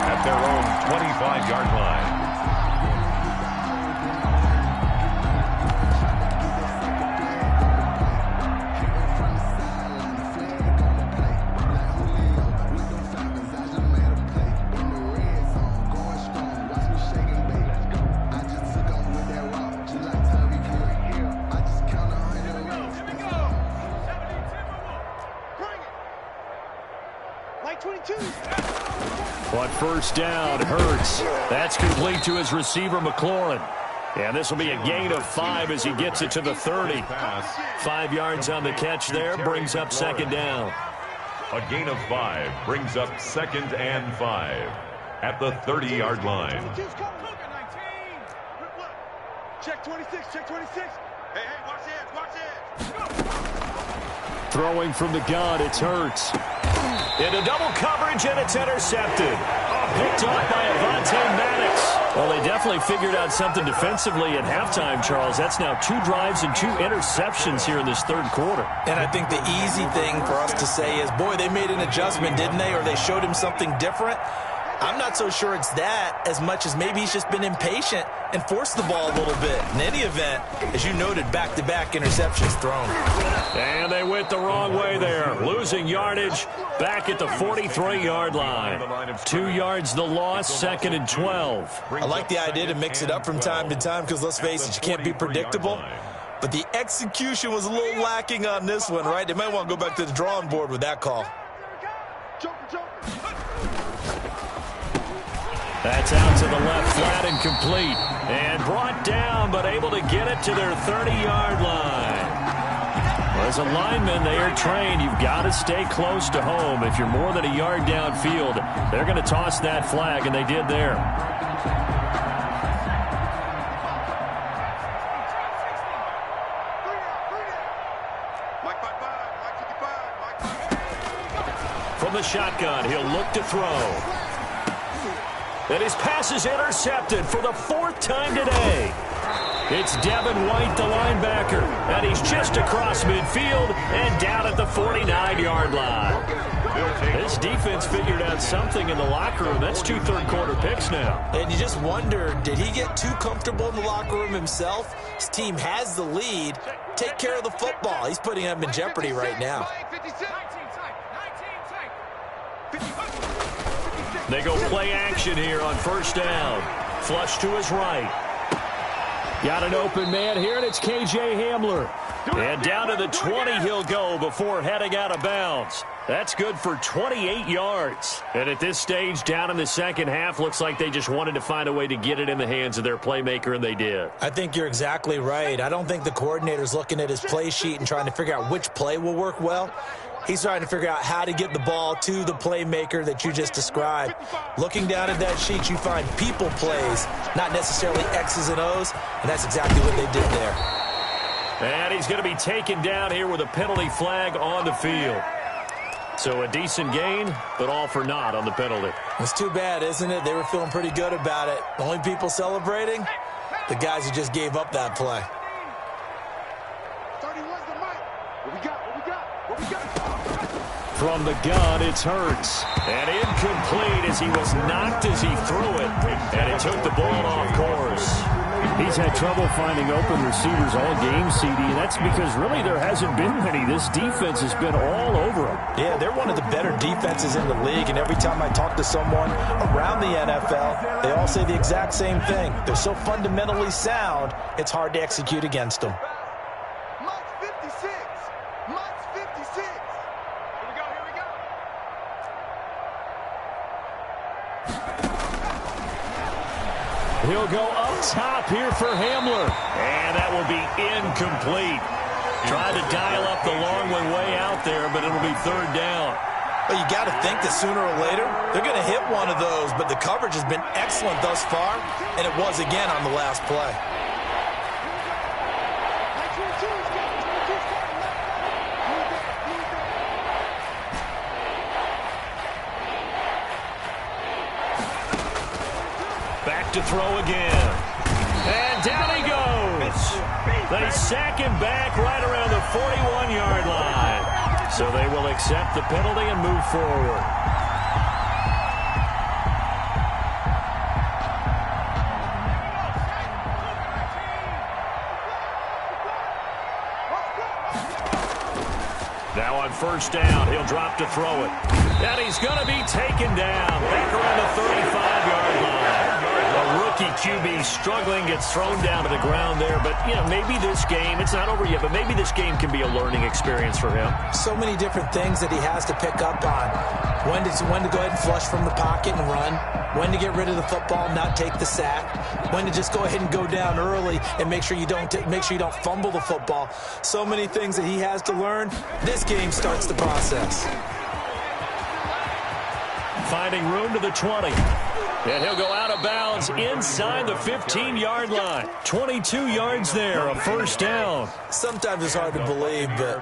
Speaker 8: at their own 25-yard line.
Speaker 6: But first down, Hurts. That's complete to his receiver, McLaurin. And this will be a gain of 5 as he gets it to the 30. 5 yards on the catch there, brings up 2nd down.
Speaker 8: A gain of 5 brings up 2nd and 5 at the 30-yard line.
Speaker 7: Check 26, check 26. Hey, watch it.
Speaker 6: Throwing from the gun, it's Hurts. Into double coverage, and it's intercepted. Picked off by Avonte Maddox. Well, they definitely figured out something defensively at halftime, Charles. That's now 2 drives and 2 interceptions here in this 3rd quarter.
Speaker 9: And I think the easy thing for us to say is, boy, they made an adjustment, didn't they? Or they showed him something different. I'm not so sure it's that as much as maybe he's just been impatient and forced the ball a little bit. In any event, as you noted, back-to-back interceptions thrown.
Speaker 6: And they went the wrong way there. Losing yardage back at the 43-yard line. 2 yards the loss, 2nd and 12.
Speaker 9: I like the idea to mix it up from time to time because, let's face it, you can't be predictable. But the execution was a little lacking on this one, right? They might want to go back to the drawing board with that call.
Speaker 6: That's out to the left, flat and complete. And brought down, but able to get it to their 30-yard line. Well, as a lineman, they are trained. You've got to stay close to home. If you're more than a yard downfield, they're going to toss that flag, and they did there. From the shotgun, he'll look to throw. And his pass is intercepted for the 4th time today. It's Devin White, the linebacker, and he's just across midfield and down at the 49-yard line. This defense figured out something in the locker room. That's 2 third-quarter picks now.
Speaker 9: And you just wonder, did he get too comfortable in the locker room himself? His team has the lead. Take care of the football. He's putting him in jeopardy right now.
Speaker 6: They go play action here on 1st down. Flush to his right. Got an open man here, and it's K.J. Hamler. And down to the 20 he'll go before heading out of bounds. That's good for 28 yards. And at this stage, down in the second half, looks like they just wanted to find a way to get it in the hands of their playmaker, and they did.
Speaker 9: I think you're exactly right. I don't think the coordinator's looking at his play sheet and trying to figure out which play will work well. He's trying to figure out how to get the ball to the playmaker that you just described. Looking down at that sheet, you find people plays, not necessarily X's and O's, and that's exactly what they did there.
Speaker 6: And he's going to be taken down here with a penalty flag on the field. So a decent gain, but all for naught on the penalty.
Speaker 9: It's too bad, isn't it? They were feeling pretty good about it. The only people celebrating, the guys who just gave up that play.
Speaker 7: 31's the mic. What we got?
Speaker 6: From the gun, it's Hurts. And incomplete as he was knocked as he threw it. And it took the ball off course.
Speaker 10: He's had trouble finding open receivers all game, CD, and that's because really there hasn't been many. This defense has been all over him.
Speaker 9: Yeah, they're one of the better defenses in the league, and every time I talk to someone around the NFL, they all say the exact same thing. They're so fundamentally sound, it's hard to execute against them.
Speaker 7: Mike's 56. Mike's 56. Here we go.
Speaker 6: He'll go up top here for Hamler. And that will be incomplete. Tried to dial up the long one way out there, but it'll be third down.
Speaker 9: Well, you got to think that sooner or later, they're going to hit one of those, but the coverage has been excellent thus far, and it was again on the last play.
Speaker 6: Back to throw again. And down he goes. They sack him back right around the 41-yard line. So they will accept the penalty and move forward. Now on first down, he'll drop to throw it. And he's going to be taken down back around the 35-yard line. A rookie QB struggling, gets thrown down to the ground there. But, you know, maybe this game, it's not over yet, but maybe this game can be a learning experience for him.
Speaker 9: So many different things that he has to pick up on. When to go ahead and flush from the pocket and run. When to get rid of the football, not take the sack. When to just go ahead and go down early and make sure you don't fumble the football. So many things that he has to learn. This game starts the process.
Speaker 6: Finding room to the 20. And he'll go out of bounds inside the 15-yard line. 22 yards there, a first down.
Speaker 9: Sometimes it's hard to believe, but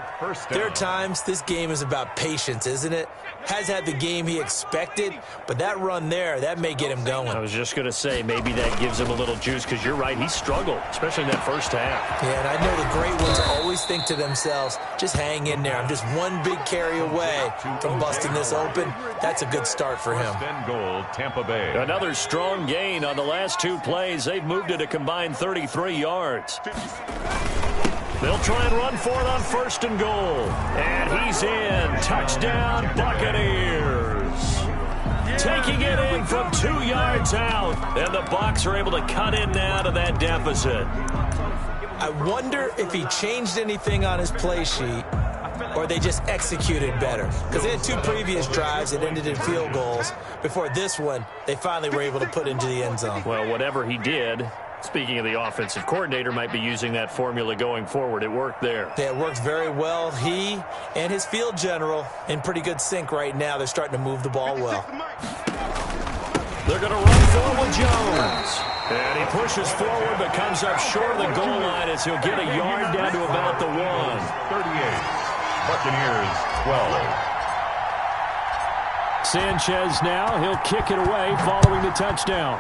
Speaker 9: there are times this game is about patience, isn't it? Has had the game he expected, but that run there, that may get him going.
Speaker 6: I was just going to say, maybe that gives him a little juice, because you're right, he struggled, especially in that first half.
Speaker 9: Yeah, and I know the great ones always think to themselves, just hang in there. I'm just one big carry away from busting this open. That's a good start for him.
Speaker 8: Goal, Tampa Bay.
Speaker 6: Another strong gain on the last two plays. They've moved it a combined 33 yards. They'll try and run for it on first and goal. And he's in. Touchdown, Buccaneers. Taking it in from 2 yards out. And the Bucs are able to cut in now to that deficit.
Speaker 9: I wonder if he changed anything on his play sheet or they just executed better. Because they had two previous drives that ended in field goals. Before this one, they finally were able to put into the end zone.
Speaker 6: Well, whatever he did, speaking of the offensive coordinator, might be using that formula going forward. It worked there.
Speaker 9: Yeah, it worked very well. He and his field general in pretty good sync right now. They're starting to move the ball well.
Speaker 6: They're going to run forward Jones. And he pushes forward but comes up short of the goal line as he'll get a yard down to about the 1.
Speaker 8: 38. Buccaneers 12.
Speaker 10: Sanchez now, he'll kick it away following the touchdown.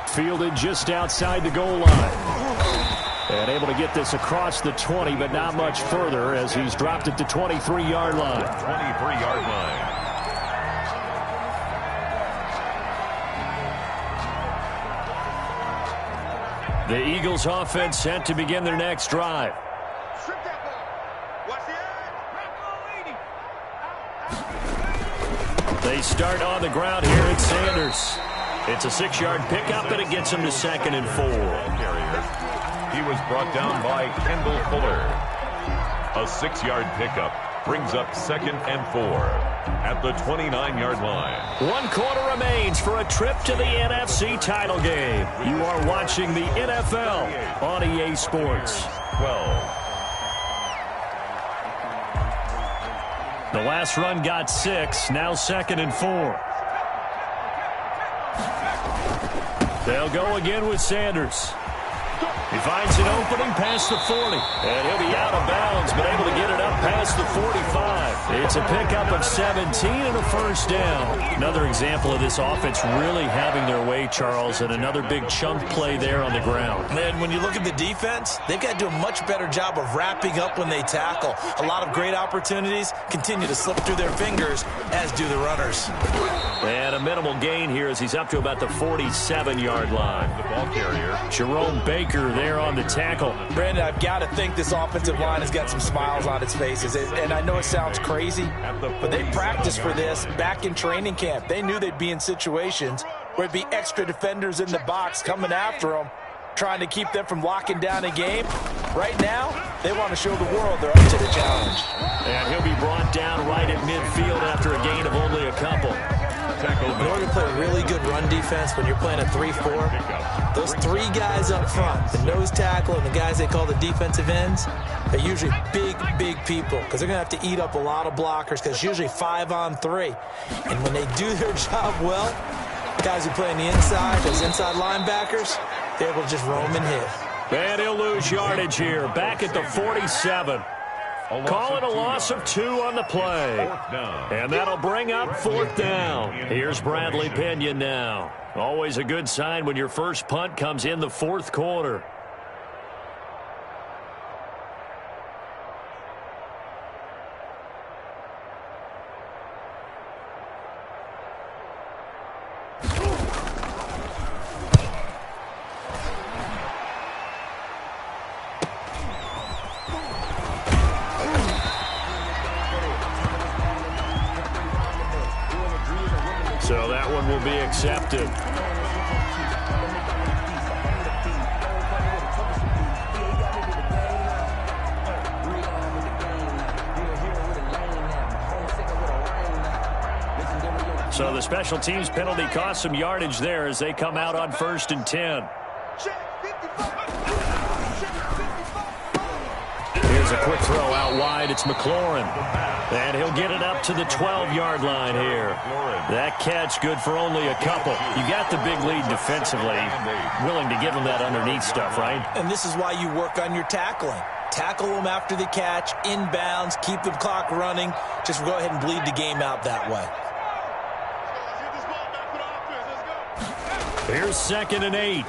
Speaker 10: Fielded just outside the goal line. And able to get this across the 20, but not much further as he's dropped it to 23-yard line.
Speaker 8: 23-yard line.
Speaker 6: The Eagles offense set to begin their next drive. They start on the ground here at Sanders. It's a 6-yard pickup, and it gets him to 2nd and 4.
Speaker 8: He was brought down by Kendall Fuller. A 6-yard pickup brings up 2nd and 4 at the 29-yard line.
Speaker 6: 1 quarter remains for a trip to the NFC title game. You are watching the NFL on EA Sports.
Speaker 8: 12.
Speaker 6: The last run got 6, now 2nd and 4. They'll go again with Sanders. He finds an opening past the 40, and he'll be out of bounds, but able to get it up past the 45. It's a pickup of 17 and a first down. Another example of this offense really having their way, Charles, and another big chunk play there on the ground.
Speaker 9: And when you look at the defense, they've got to do a much better job of wrapping up when they tackle. A lot of great opportunities continue to slip through their fingers, as do the runners.
Speaker 6: And a minimal gain here as he's up to about the 47-yard line.
Speaker 8: The ball carrier,
Speaker 6: Jerome Baker there on the tackle.
Speaker 9: Brandon, I've got to think this offensive line has got some smiles on its faces. And I know it sounds crazy, but they practiced for this back in training camp. They knew they'd be in situations where it'd be extra defenders in the box coming after them, trying to keep them from locking down a game. Right now, they want to show the world they're up to the challenge.
Speaker 6: And he'll be brought down right at midfield after a gain of only a couple.
Speaker 9: In order to play a really good run defense when you're playing a 3-4, those 3 guys up front, the nose tackle and the guys they call the defensive ends, are usually big people because they're going to have to eat up a lot of blockers because it's usually 5-on-3. And when they do their job well, guys who play on the inside, those inside linebackers, they're able to just roam and hit.
Speaker 6: And he'll lose yardage here, back at the 47. Call it a loss of 2 on the play. And that'll bring up 4th down. Here's Bradley Pinion now. Always a good sign when your first punt comes in the 4th quarter. So that one will be accepted. So the special teams penalty cost some yardage there as they come out on 1st and 10. Here's a quick throw out wide. It's McLaurin. And he'll get it up to the 12-yard line here. That catch good for only a couple. You got the big lead defensively. Willing to give him that underneath stuff, right?
Speaker 9: And this is why you work on your tackling. Tackle them after the catch, inbounds, keep the clock running. Just go ahead and bleed the game out that way.
Speaker 6: Here's 2nd and 8.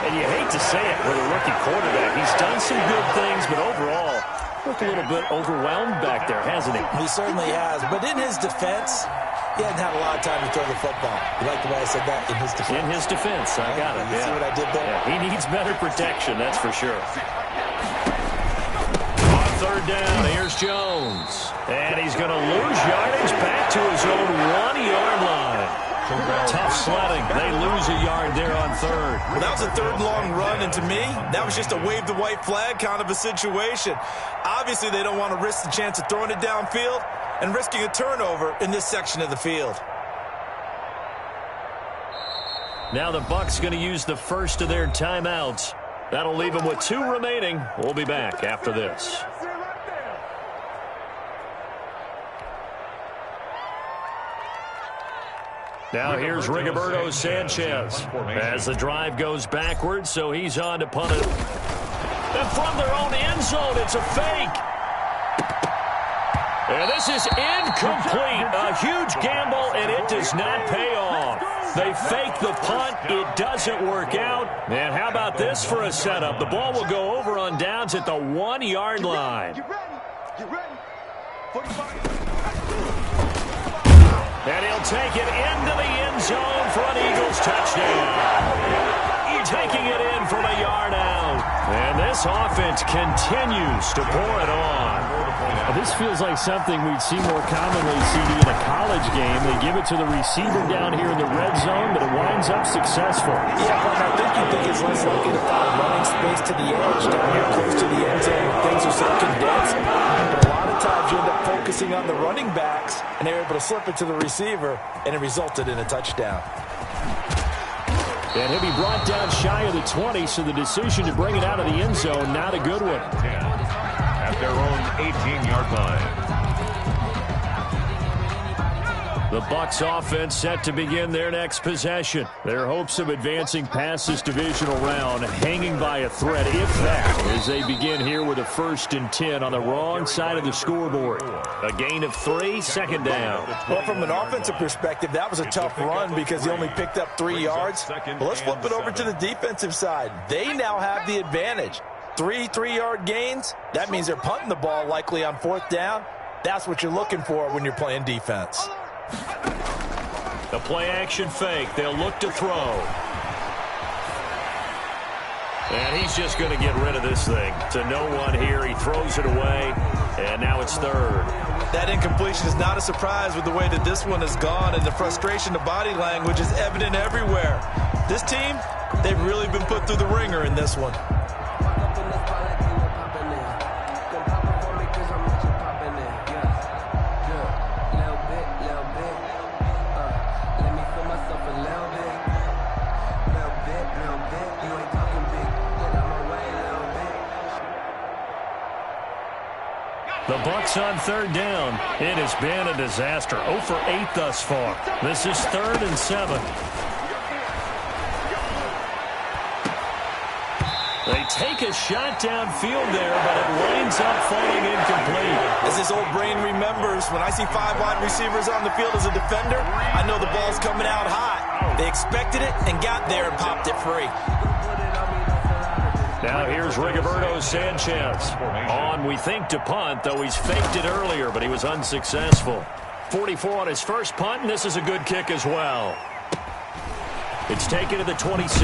Speaker 6: And you hate to say it with a rookie quarterback. He's done some good things, but overall, looked a little bit overwhelmed back there, hasn't he?
Speaker 9: He certainly has. But in his defense, he hasn't had a lot of time to throw the football. You like the way I said that? In his defense.
Speaker 6: In his defense. I got it.
Speaker 9: You see what I did there?
Speaker 6: Yeah, he needs better protection, that's for sure. On 3rd down, here's Jones. And he's going to lose yardage back to his own 1-yard line. Tough sledding. They lose a yard there on 3rd.
Speaker 9: Well, that was a 3rd long run, and to me, that was just a wave the white flag kind of a situation. Obviously, they don't want to risk the chance of throwing it downfield and risking a turnover in this section of the field.
Speaker 6: Now the Bucs going to use the first of their timeouts. That'll leave them with 2 remaining. We'll be back after this. Now here's Rigoberto Sanchez as the drive goes backwards, so he's on to punt it. And from their own end zone, it's a fake. And this is incomplete. A huge gamble, and it does not pay off. They fake the punt. It doesn't work out. And how about this for a setup? The ball will go over on downs at the 1-yard line.
Speaker 7: Get ready. 45.
Speaker 6: And he'll take it into the end zone for an Eagles touchdown. Taking it in from a yard out. And this offense continues to pour it on.
Speaker 10: This feels like something we'd see more commonly, CD, in a college scrimmage game. They give it to the receiver down here in the red zone, but it winds up successful.
Speaker 9: Yeah, and I think it's less likely to find running space to the edge down here close to the end zone when things are so condensed. But a lot of times you end up focusing on the running backs, and they're able to slip it to the receiver, and it resulted in a touchdown.
Speaker 10: And he'll be brought down shy of the 20, so the decision to bring it out of the end zone, not a good one.
Speaker 8: At their own 18-yard line.
Speaker 10: The Bucs offense set to begin their next possession. Their hopes of advancing past this divisional round hanging by a thread, if that, as they begin here with a 1st and 10 on the wrong side of the scoreboard. A gain of 3, second down.
Speaker 9: Well, from an offensive perspective, that was a tough run because he only picked up 3 yards. Well, let's flip it over to the defensive side. They now have the advantage. 3 3-yard gains. That means they're punting the ball likely on 4th down. That's what you're looking for when you're playing defense.
Speaker 10: The play-action fake. They'll look to throw. And he's just going to get rid of this thing. To no one here. He throws it away, and now it's 3rd.
Speaker 9: That incompletion is not a surprise with the way that this one has gone, and the frustration, the body language is evident everywhere. This team, they've really been put through the ringer in this one.
Speaker 10: The Bucs on 3rd down. It has been a disaster. 0 for 8 thus far. This is 3rd and 7. They take a shot downfield there, but it winds up falling incomplete.
Speaker 9: As this old brain remembers, when I see 5 wide receivers on the field as a defender, I know the ball's coming out hot. They expected it and got there and popped it free.
Speaker 10: Now here's Rigoberto Sanchez. On, we think, to punt, though he's faked it earlier, but he was unsuccessful. 44 on his first punt, and this is a good kick as well. It's taken to the 26.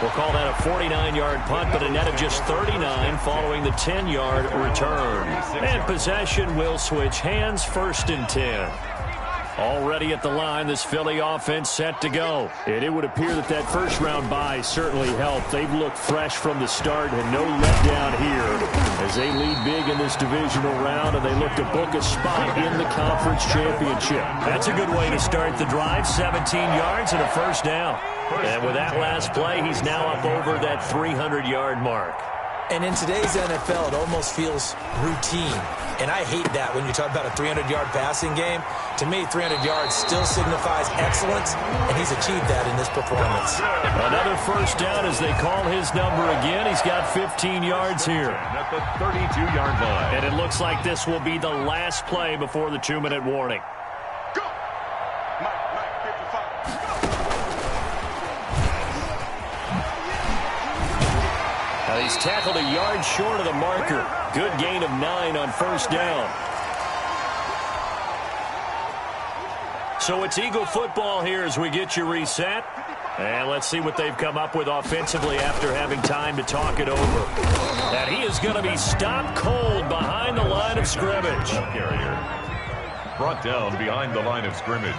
Speaker 10: We'll call that a 49-yard punt, but a net of just 39 following the 10-yard return. And possession will switch hands, 1st and 10. Already at the line, this Philly offense set to go. And it would appear that that first-round bye certainly helped. They've looked fresh from the start and no letdown here as they lead big in this divisional round, and they look to book a spot in the conference championship. That's a good way to start the drive. 17 yards and a 1st down. And with that last play, he's now up over that 300-yard mark.
Speaker 9: And in today's NFL, it almost feels routine. And I hate that when you talk about a 300-yard passing game. To me, 300 yards still signifies excellence, and he's achieved that in this performance.
Speaker 10: Another 1st down as they call his number again. He's got 15 yards here.
Speaker 8: At the 32-yard line.
Speaker 10: And it looks like this will be the last play before the 2-minute warning.
Speaker 7: Go! Mike, 55.
Speaker 10: He's tackled a yard short of the marker. Good gain of 9 on 1st down. So it's Eagle football here as we get you reset. And let's see what they've come up with offensively after having time to talk it over. And he is going to be stopped cold behind the line of scrimmage.
Speaker 8: Carrier. Brought down behind the line of scrimmage.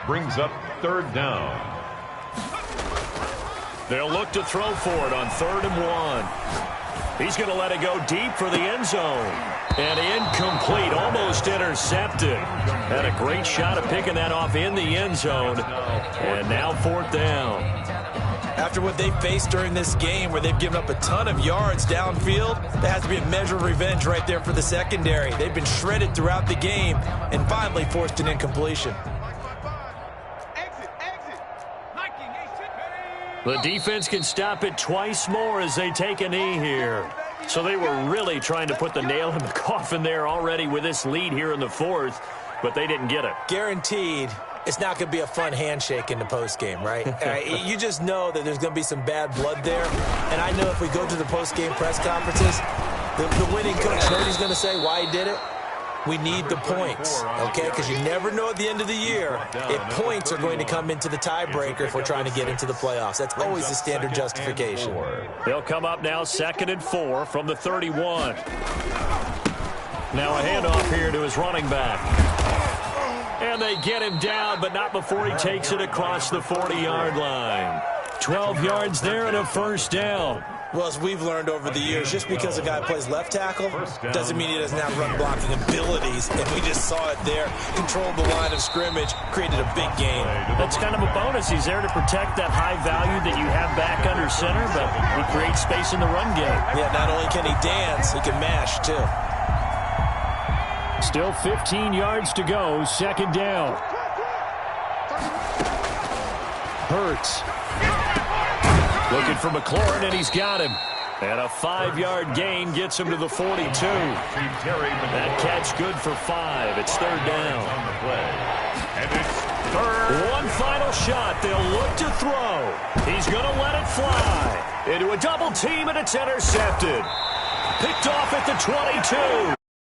Speaker 8: Brings up 3rd down.
Speaker 10: They'll look to throw for it on 3rd and 1. He's going to let it go deep for the end zone. And incomplete, almost intercepted. Had a great shot of picking that off in the end zone. And now 4th down.
Speaker 9: After what they faced during this game where they've given up a ton of yards downfield, there has to be a measure of revenge right there for the secondary. They've been shredded throughout the game and finally forced an incompletion.
Speaker 10: The defense can stop it twice more as they take a knee here. So they were really trying to put the nail in the coffin there already with this lead here in the 4th, but they didn't get it.
Speaker 9: Guaranteed it's not going to be a fun handshake in the postgame, right? You just know that there's going to be some bad blood there. And I know if we go to the postgame press conferences, the winning coach, you know what he's going to say, why he did it? We need the points, okay? Because you never know at the end of the year if points are going to come into the tiebreaker if we're trying to get into the playoffs. That's always the standard justification.
Speaker 10: They'll come up now 2nd and 4 from the 31. Now a handoff here to his running back.
Speaker 6: And they get him down, but not before he takes it across the 40-yard line. 12 yards there and a first down.
Speaker 9: Well, as we've learned over the years, just because a guy plays left tackle doesn't mean he doesn't have run blocking abilities. And we just saw it there. Controlled the line of scrimmage, created a big gain.
Speaker 6: That's kind of a bonus. He's there to protect that high value that you have back under center, but he creates space in the run game.
Speaker 9: Yeah, not only can he dance, he can mash, too.
Speaker 6: Still 15 yards to go, second down. Hurts. Looking for McLaurin, and he's got him. And a 5-yard gain gets him to the 42. That catch good for 5. It's third down. One final shot. They'll look to throw. He's going to let it fly. Into a double team, and it's intercepted. Picked off at the 22.